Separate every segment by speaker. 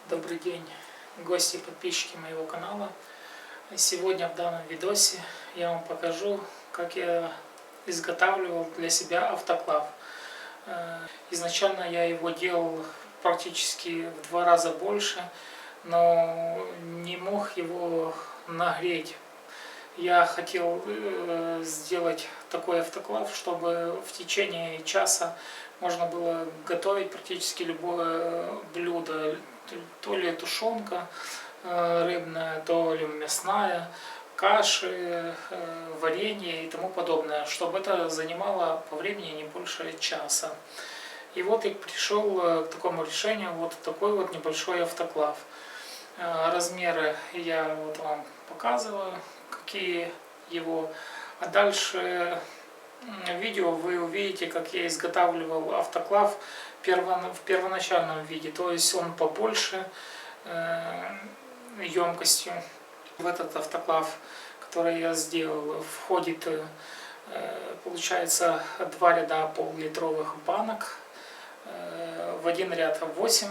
Speaker 1: Добрый день, гости и подписчики моего канала. Сегодня в данном видосе я вам покажу, как я изготавливал для себя автоклав. Изначально я его делал практически в 2 раза больше, но не мог его нагреть. Я хотел сделать такой автоклав, чтобы в течение часа можно было готовить практически любое блюдо, то ли тушенка рыбная, то ли мясная, каши, варенье и тому подобное, чтобы это занимало по времени не больше часа. И вот я пришел к такому решению, вот такой вот небольшой автоклав. Размеры я вот вам показываю, какие его. А дальше в видео вы увидите, как я изготавливал автоклав в первоначальном виде. То есть он побольше емкостью. В этот автоклав, который я сделал, входит, получается, 2 ряда пол-литровых банок. В один ряд 8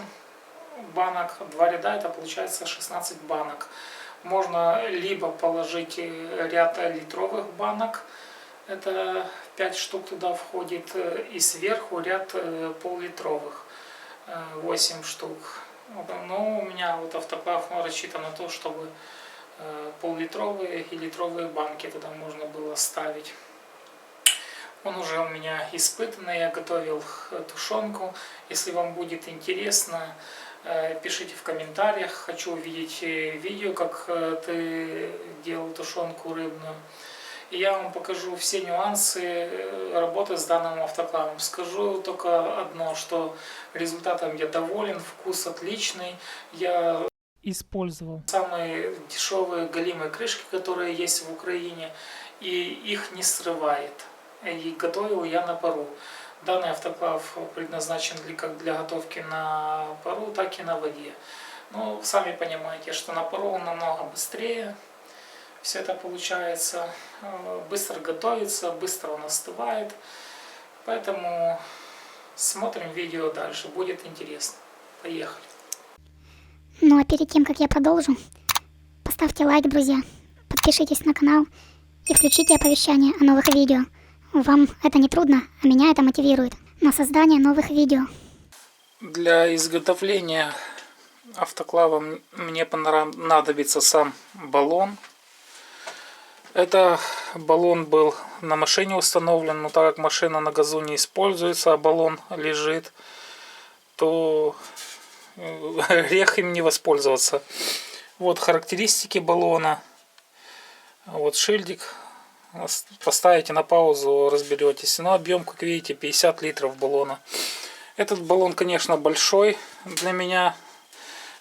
Speaker 1: банок, 2 ряда, это получается 16 банок. Можно либо положить ряд литровых банок, это 5 штук туда входит, и сверху ряд пол-литровых, 8 штук. Но у меня вот автоклав рассчитан на то, чтобы пол-литровые и литровые банки туда можно было ставить. Он уже у меня испытанный, я готовил тушенку. Если вам будет интересно, пишите в комментариях. Хочу увидеть видео, как ты делал тушенку рыбную. И я вам покажу все нюансы работы с данным автоклавом. Скажу только одно, что результатом я доволен, вкус отличный. Я использовал самые дешевые галимые крышки, которые есть в Украине, и их не срывает. И готовил я на пару. Данный автоклав предназначен как для готовки на пару, так и на воде. Но сами понимаете, что на пару он намного быстрее. Все это получается, быстро готовится, быстро он остывает. Поэтому смотрим видео дальше, будет интересно. Поехали.
Speaker 2: Ну а перед тем, как я продолжу, поставьте лайк, друзья, подпишитесь на канал и включите оповещания о новых видео. Вам это не трудно, а меня это мотивирует на создание новых видео.
Speaker 1: Для изготовления автоклава мне понадобится сам баллон. Это баллон был на машине установлен, но так как машина на газу не используется, а баллон лежит, то грех им не воспользоваться. Вот характеристики баллона, вот шильдик. Поставите на паузу, разберетесь. Но объем, как видите, 50 литров баллона. Этот баллон, конечно, большой для меня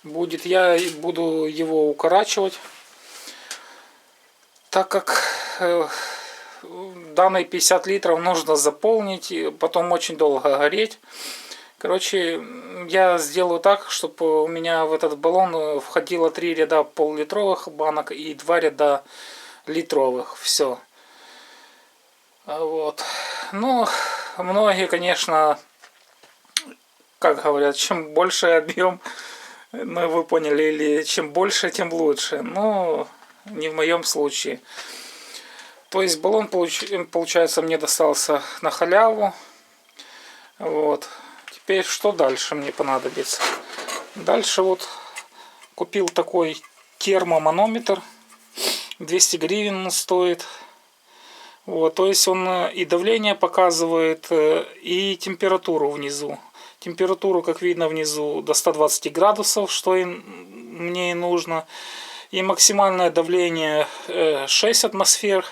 Speaker 1: будет. Я буду его укорачивать, так как данные 50 литров нужно заполнить, и потом очень долго гореть. Короче, я сделаю так, чтобы у меня в этот баллон входило 3 ряда пол-литровых банок и 2 ряда литровых. Все. Вот. Ну, многие, конечно, как говорят, чем больше объем, ну, вы поняли, или чем больше, тем лучше. Но не в моем случае. То есть баллон, получается, мне достался на халяву. Вот. Теперь что дальше мне понадобится? Дальше вот купил такой термоманометр. 200 гривен он стоит. Вот, то есть он и давление показывает, и температуру внизу. Температуру, как видно, внизу до 120 градусов, что мне и нужно. И максимальное давление 6 атмосфер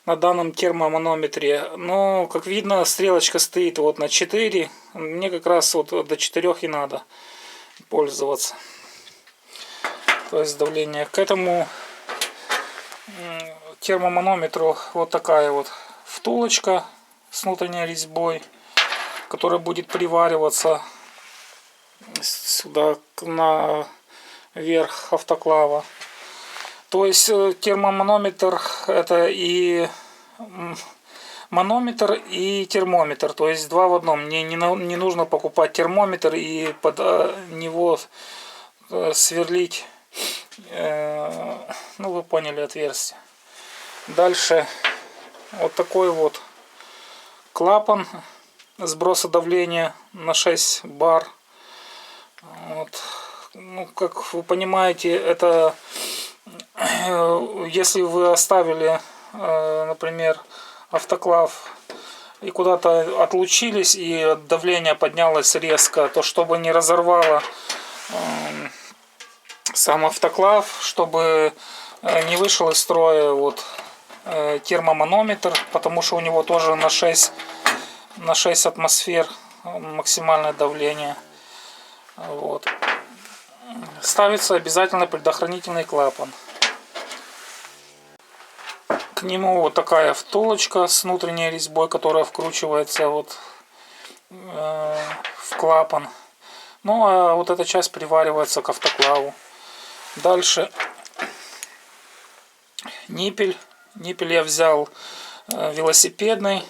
Speaker 1: на данном термоманометре. Но, как видно, стрелочка стоит вот на 4. Мне как раз вот до 4 и надо пользоваться. То есть давление. К этому термоманометру вот такая вот втулочка с внутренней резьбой, которая будет привариваться сюда на верх автоклава. То есть термоманометр это и манометр и термометр, то есть 2 в одном. Мне не нужно покупать термометр и под него сверлить, ну вы поняли, отверстие. Дальше вот такой вот клапан сброса давления на 6 бар. Вот. Ну, как вы понимаете, это если вы оставили, например, автоклав и куда-то отлучились и давление поднялось резко, то чтобы не разорвало сам автоклав, чтобы не вышел из строя вот термоманометр, потому что у него тоже на 6 атмосфер максимальное давление. Вот. Ставится обязательно предохранительный клапан. К нему вот такая втулочка с внутренней резьбой, которая вкручивается вот в клапан. Ну а вот эта часть приваривается к автоклаву. Дальше ниппель. Ниппель я взял велосипедный.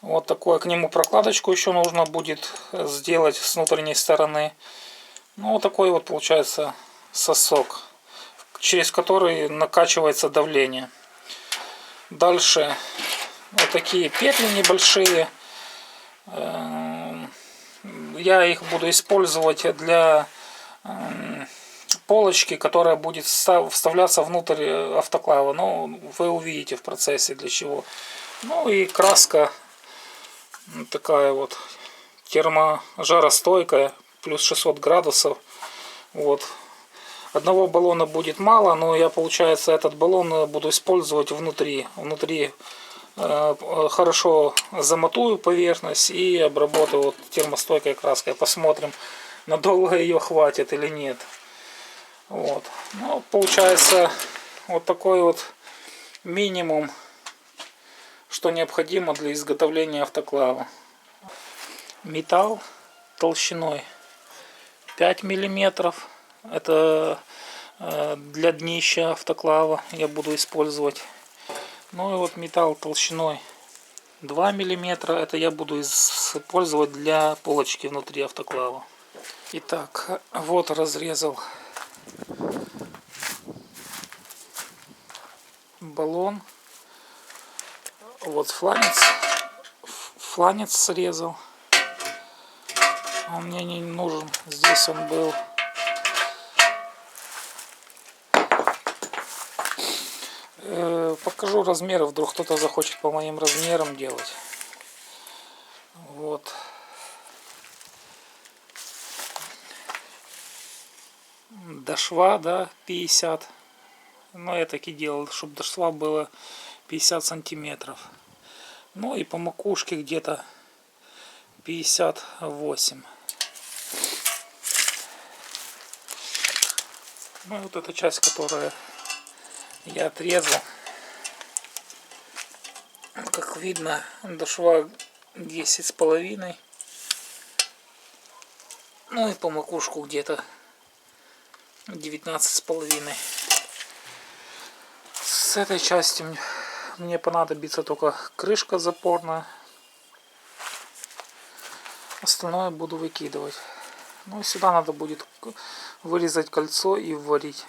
Speaker 1: Вот такое, к нему прокладочку еще нужно будет сделать с внутренней стороны. Ну вот такой вот получается сосок, через который накачивается давление. Дальше вот такие петли небольшие. Я их буду использовать для полочки, которая будет вставляться внутрь автоклава. Ну, вы увидите в процессе для чего. Ну и краска такая вот терможаростойкая, плюс 600 градусов. Вот. Одного баллона будет мало, но я, получается, этот баллон буду использовать внутри. Внутри хорошо замотую поверхность и обработаю вот термостойкой краской. Посмотрим, надолго ее хватит или нет. Вот. Ну, получается вот такой вот минимум, что необходимо для изготовления автоклава. Металл толщиной 5 миллиметров. Это для днища автоклава я буду использовать. Ну и вот металл толщиной 2 миллиметра. Это я буду использовать для полочки внутри автоклава. Итак, вот разрезал баллон. Вот фланец срезал. Он мне не нужен. Здесь он был. Покажу размеры, вдруг кто-то захочет по моим размерам делать. Вот. До шва, да, 50. Но я таки делал, чтобы до шва было 50 сантиметров. Ну и по макушке где-то 58. Ну и вот эта часть, которая я отрезал, как видно, до шва 10,5. Ну и по макушку где-то 19,5. С этой части мне понадобится только крышка запорная. Остальное буду выкидывать. Ну, сюда надо будет вырезать кольцо и вварить.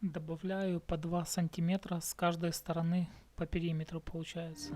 Speaker 1: Добавляю по 2 сантиметра с каждой стороны по периметру, получается.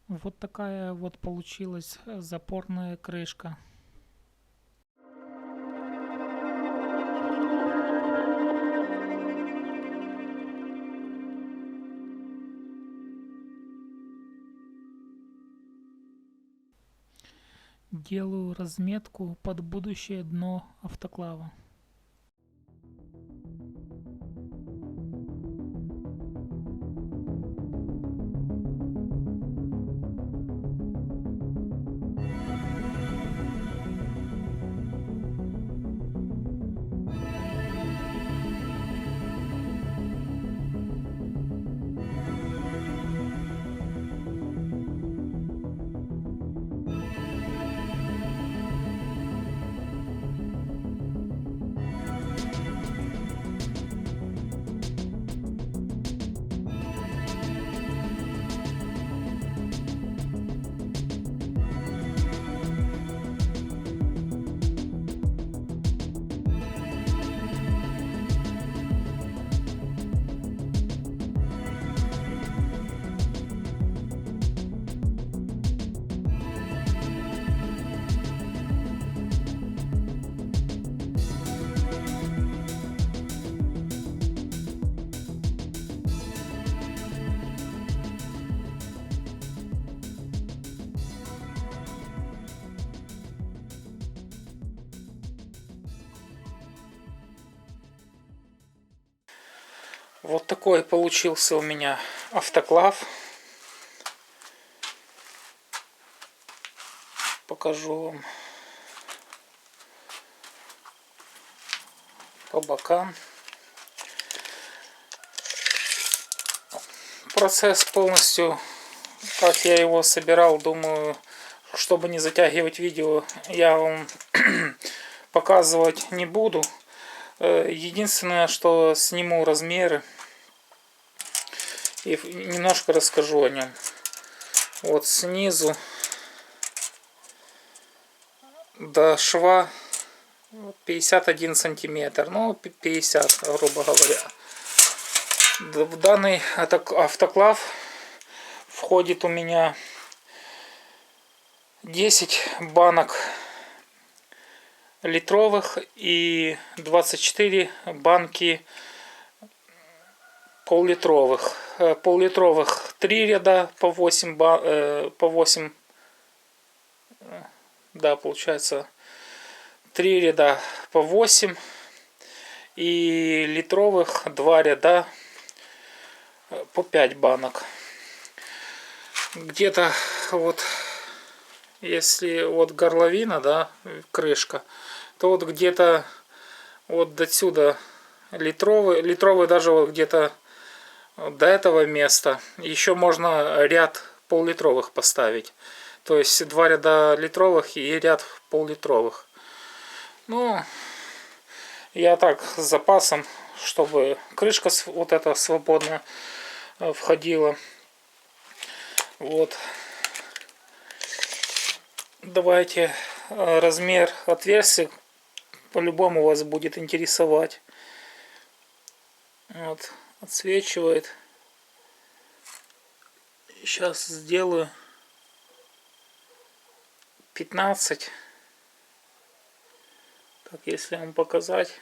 Speaker 1: Вот такая вот получилась запорная крышка. Делаю разметку под будущее дно автоклава. Вот такой получился у меня автоклав. Покажу вам по бокам. Процесс полностью, как я его собирал, думаю, чтобы не затягивать видео, я вам показывать не буду. Единственное, что сниму размеры и немножко расскажу о нем. Вот снизу до шва 51 сантиметр, ну 50, грубо говоря. В данный автоклав входит у меня 10 банок литровых и 24 банки пол-литровых. Пол-литровых 3 ряда по 8, да, получается 3 ряда по 8, и литровых 2 ряда по 5 банок. Где-то вот, если вот горловина, да, крышка, то вот где-то вот до сюда литровый даже вот где-то до этого места. Еще можно ряд пол-литровых поставить. То есть 2 ряда литровых и ряд пол-литровых. Ну, я так с запасом, чтобы крышка вот эта свободно входила. Вот. Давайте размер отверстия по-любому вас будет интересовать. Вот, отсвечивает. Сейчас сделаю 15. Так, если вам показать,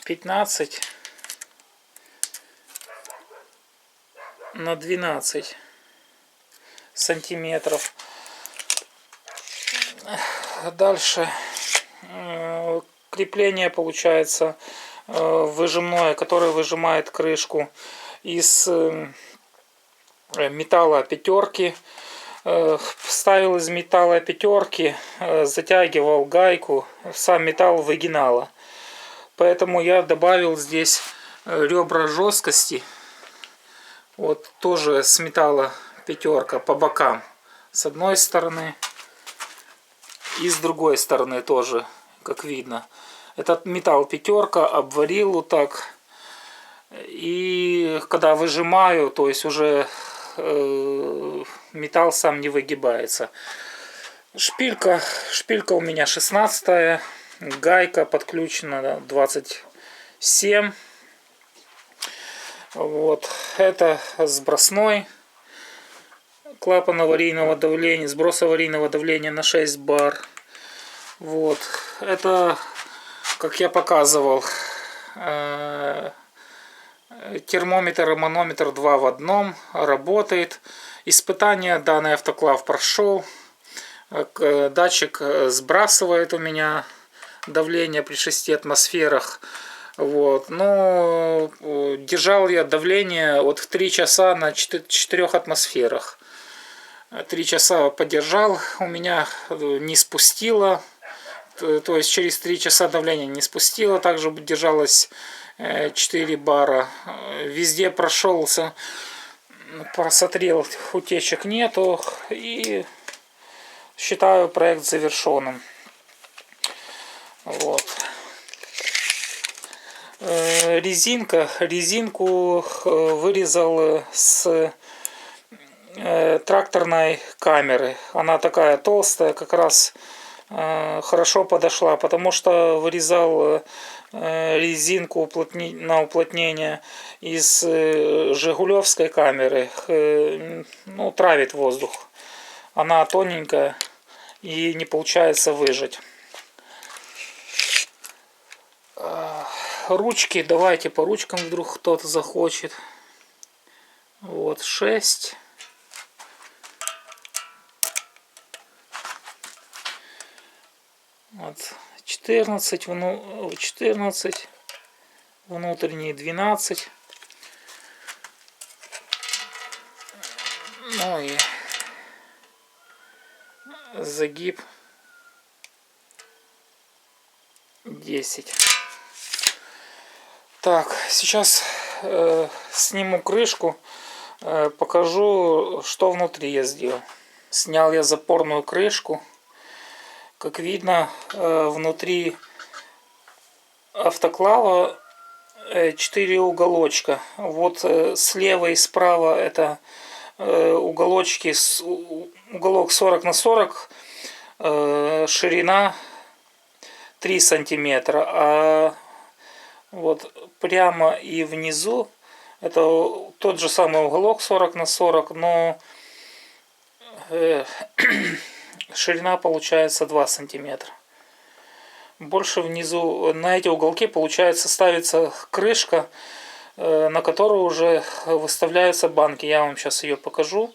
Speaker 1: 15 на 12 сантиметров. Дальше крепление получается выжимное, которое выжимает крышку из металла пятерки. Вставил из металла пятерки, затягивал гайку, сам металл выгинало. Поэтому я добавил здесь ребра жесткости. Вот тоже с металла пятерка по бокам. С одной стороны и с другой стороны тоже, как видно. Этот металл пятерка обварил вот так. И когда выжимаю, то есть уже металл сам не выгибается. Шпилька у меня 16-я. Гайка подключена 27. Вот. Это сбросной. клапан аварийного давления, сброс аварийного давления на 6 бар. Вот. Это, как я показывал, термометр и манометр 2 в одном, работает. Испытание данный автоклав прошел. Датчик сбрасывает у меня давление при 6 атмосферах. Вот. Но держал я давление вот в 3 часа на 4 атмосферах. 3 часа подержал, у меня не спустило. То есть через 3 часа давление не спустило. Также держалось 4 бара. Везде прошелся, просмотрел, утечек нету. И считаю проект завершенным. Вот. Резинку вырезал с тракторной камеры. Она такая толстая, как раз хорошо подошла, потому что вырезал резинку на уплотнение из жигулевской камеры. Ну, травит воздух. Она тоненькая и не получается выжать. Ручки, давайте по ручкам, вдруг кто-то захочет. Вот 6. Вот 14, 14, внутренние 12. Ну и загиб 10. Так, сейчас сниму крышку, покажу, что внутри я сделал. Снял я запорную крышку. Как видно, внутри автоклава 4 уголочка. Вот слева и справа это уголочки, уголок 40 на 40, ширина 3 сантиметра, а вот прямо и внизу это тот же самый уголок 40 на 40, но ширина получается 2 сантиметра. Больше внизу на эти уголки получается ставится крышка, на которую уже выставляются банки. Я вам сейчас ее покажу.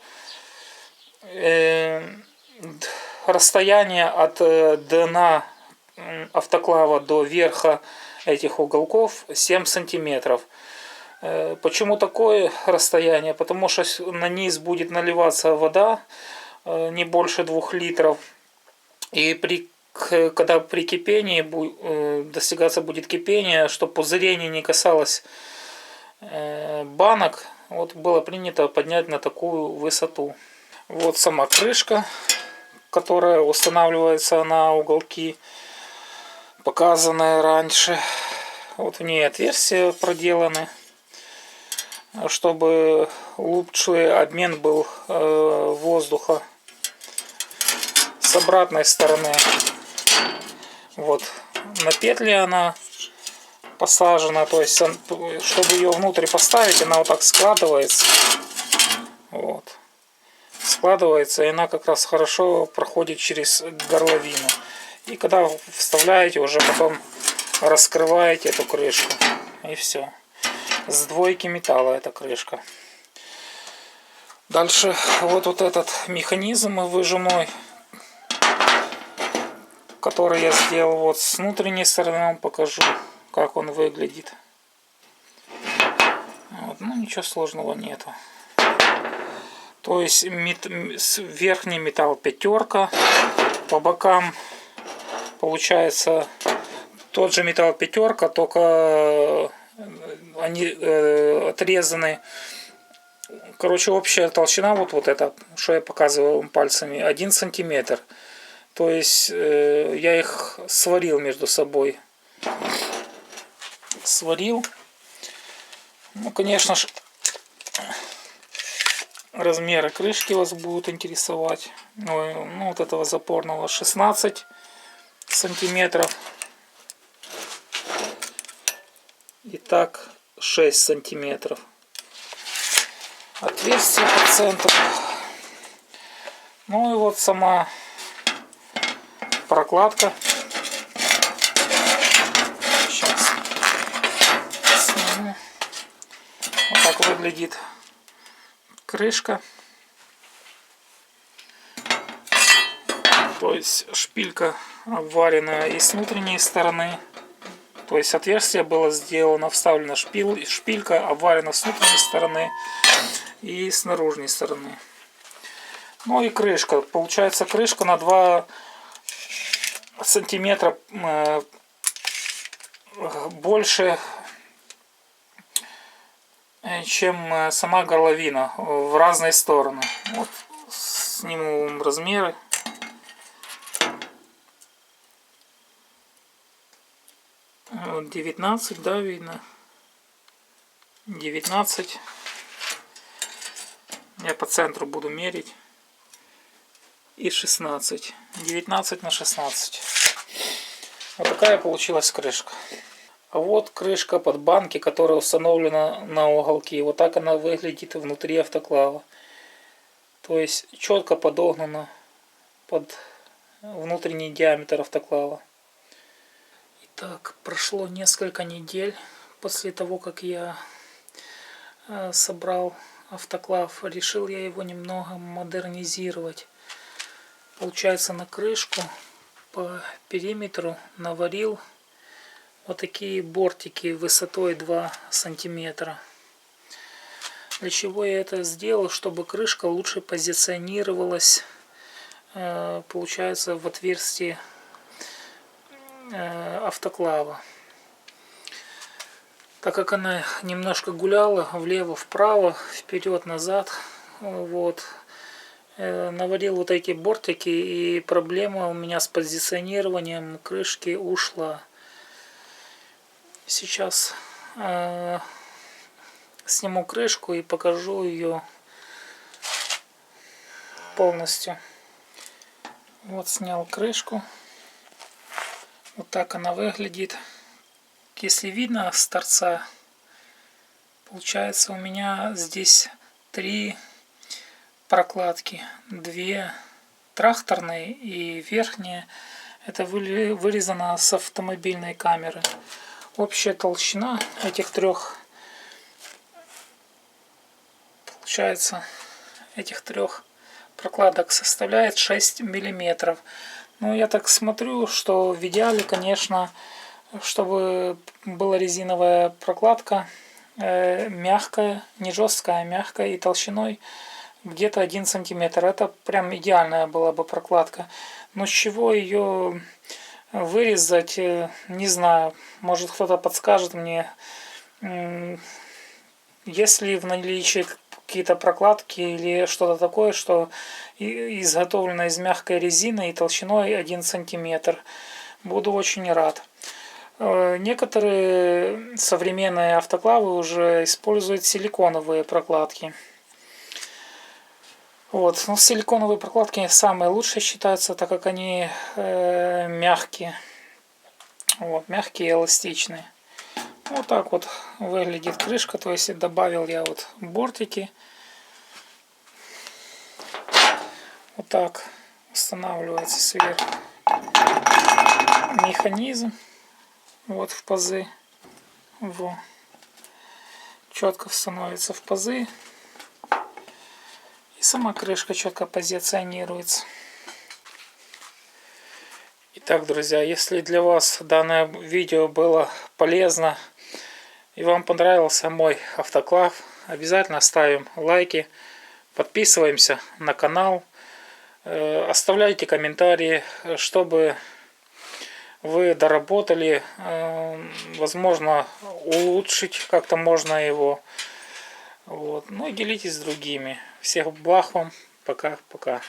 Speaker 1: Расстояние от дна автоклава до верха этих уголков 7 сантиметров. Почему такое расстояние? Потому что на низ будет наливаться вода не больше 2 литров. И когда при кипении достигаться будет кипение, чтобы пузырение не касалось банок, вот было принято поднять на такую высоту. Вот сама крышка, которая устанавливается на уголки, показанная раньше. Вот в ней отверстия проделаны, чтобы лучший обмен был воздуха. С обратной стороны вот на петли она посажена, то есть чтобы ее внутрь поставить, она вот так складывается. Вот. Складывается, и она как раз хорошо проходит через горловину. И когда вставляете, уже потом раскрываете эту крышку. И все. С двойки металла эта крышка. Дальше вот этот механизм выжимной, который я сделал. Вот с внутренней стороны вам покажу, как он выглядит. Вот, ну ничего сложного нету. То есть верхний металл 5, по бокам получается тот же металл 5, только они отрезаны. Короче, общая толщина вот эта, что я показывал пальцами, 1 сантиметр. То есть я их сварил между собой. Сварил. Ну, конечно же, размеры крышки вас будут интересовать. Ну, вот этого запорного 16 сантиметров. И так 6 сантиметров. Отверстие по центру. Ну и вот сама прокладка. Сейчас сниму. Вот так выглядит крышка. То есть шпилька обварена и с внутренней стороны. То есть отверстие было сделано, вставлена шпилька, обварена с внутренней стороны и с наружной стороны. Ну и крышка. Получается крышка на 2 сантиметра больше, чем сама горловина, в разные стороны. Вот сниму размеры. Вот 19, да, видно. 19. Я по центру буду мерить. И 16. 19 на 16. Вот такая получилась крышка. А вот крышка под банки, которая установлена на уголке. Вот так она выглядит внутри автоклава. То есть четко подогнана под внутренний диаметр автоклава. Итак, прошло несколько недель после того, как я собрал автоклав. Решил я его немного модернизировать. Получается, на крышку по периметру наварил вот такие бортики высотой 2 сантиметра. Для чего я это сделал? Чтобы крышка лучше позиционировалась, получается, в отверстии автоклава. Так как она немножко гуляла влево-вправо, вперед-назад, вот, наварил вот эти бортики, и проблема у меня с позиционированием крышки ушла. Сейчас сниму крышку и покажу ее полностью. Вот снял крышку. Вот так она выглядит. Если видно с торца, получается у меня здесь 3 прокладки. 2 тракторные и верхняя это вырезано с автомобильной камеры. Общая толщина этих 3, получается, этих 3 прокладок составляет 6 миллиметров. Ну, я так смотрю, что в идеале, конечно, чтобы была резиновая прокладка, мягкая, не жесткая, а мягкая, и толщиной где-то 1 сантиметр. Это прям идеальная была бы прокладка. Но с чего ее вырезать, не знаю. Может, кто-то подскажет мне. Если в наличии какие-то прокладки или что-то такое, что изготовлено из мягкой резины и толщиной 1 сантиметр, буду очень рад. Некоторые современные автоклавы уже используют силиконовые прокладки. Вот. Но силиконовые прокладки самые лучшие считаются, так как они мягкие. Вот, мягкие и эластичные. Вот так вот выглядит крышка. То есть добавил я вот бортики. Вот так устанавливается сверху механизм. Вот в пазы. Во. Четко становится в пазы. И сама крышка четко позиционируется. Итак, друзья, если для вас данное видео было полезно и вам понравился мой автоклав, обязательно ставим лайки, подписываемся на канал, оставляйте комментарии, чтобы вы доработали, возможно, улучшить как-то можно его. Вот. Ну и делитесь с другими. Всех благ вам. Пока-пока.